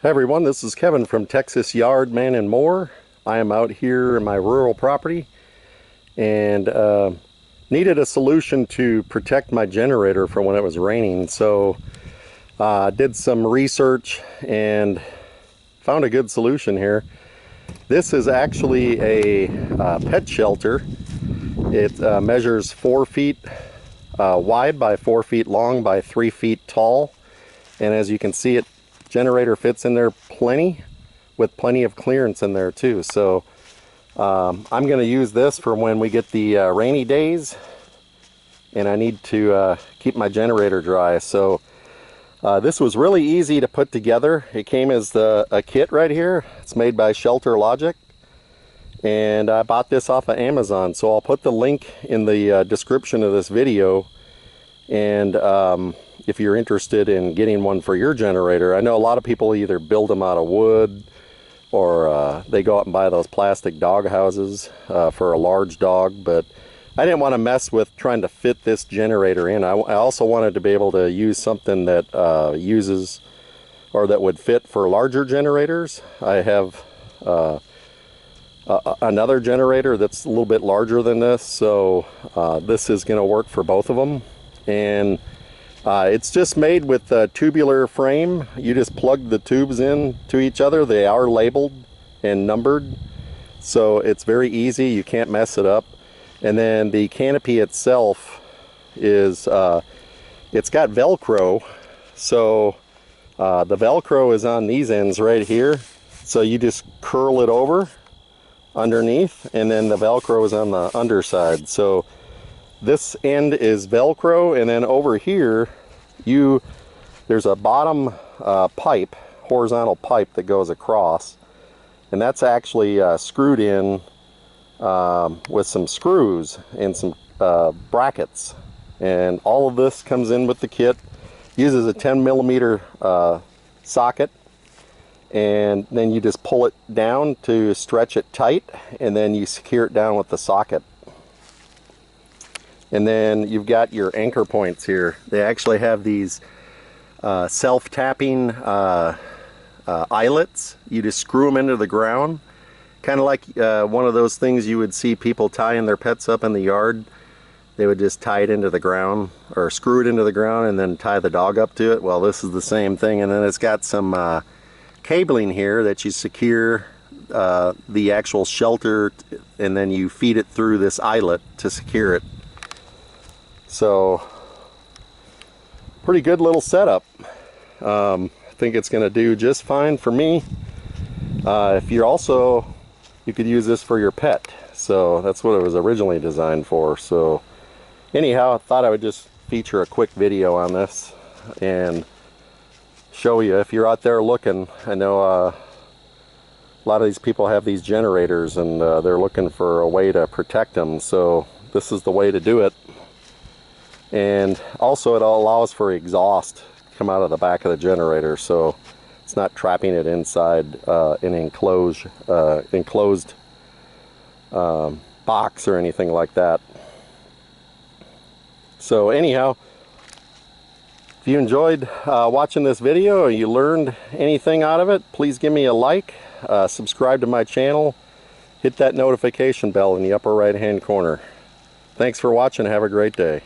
Hi everyone, this is Kevin from Texas Yard Man and More. I am out here in my rural property and needed a solution to protect my generator from when it was raining. So did some research and found a good solution here. This is actually a pet shelter. It measures 4 feet wide by 4 feet long by 3 feet tall. And as you can see, it generator fits in there plenty, with plenty of clearance in there too. So I'm going to use this for when we get the rainy days and I need to keep my generator dry. So this was really easy to put together. It came as a kit right here. It's made by Shelter Logic, and I bought this off of Amazon. So I'll put the link in the description of this video. And if you're interested in getting one for your generator, I know a lot of people either build them out of wood or they go out and buy those plastic dog houses for a large dog, but I didn't want to mess with trying to fit this generator in. I also wanted to be able to use something that uses, or that would fit for larger generators. I have another generator that's a little bit larger than this, so this is going to work for both of them. And it's just made with a tubular frame. You just plug the tubes in to each other. They are labeled and numbered, so it's very easy. You can't mess it up. And then the canopy itself is it's got Velcro, so the Velcro is on these ends right here, so you just curl it over underneath, and then the Velcro is on the underside. So this end is Velcro, and then over here there's a bottom pipe, horizontal pipe that goes across, and that's actually screwed in with some screws and some brackets. And all of this comes in with the kit. Uses a 10mm socket, and then you just pull it down to stretch it tight, and then you secure it down with the socket. And then you've got your anchor points here. They actually have these self-tapping eyelets. You just screw them into the ground, kind of like one of those things you would see people tying their pets up in the yard. They would just tie it into the ground, or screw it into the ground and then tie the dog up to it. Well, this is the same thing. And then it's got some cabling here that you secure the actual shelter, and then you feed it through this eyelet to secure it. So pretty good little setup. I think it's going to do just fine for me. If you're also, you could use this for your pet. So that's what it was originally designed for. So anyhow, I thought I would just feature a quick video on this and show you if you're out there looking. I know a lot of these people have these generators, and they're looking for a way to protect them. So this is the way to do it. And also it allows for exhaust to come out of the back of the generator, so it's not trapping it inside an enclosed box or anything like that. So anyhow, if you enjoyed watching this video or you learned anything out of it, please give me a like, subscribe to my channel, hit that notification bell in the upper right hand corner. Thanks for watching. Have a great day.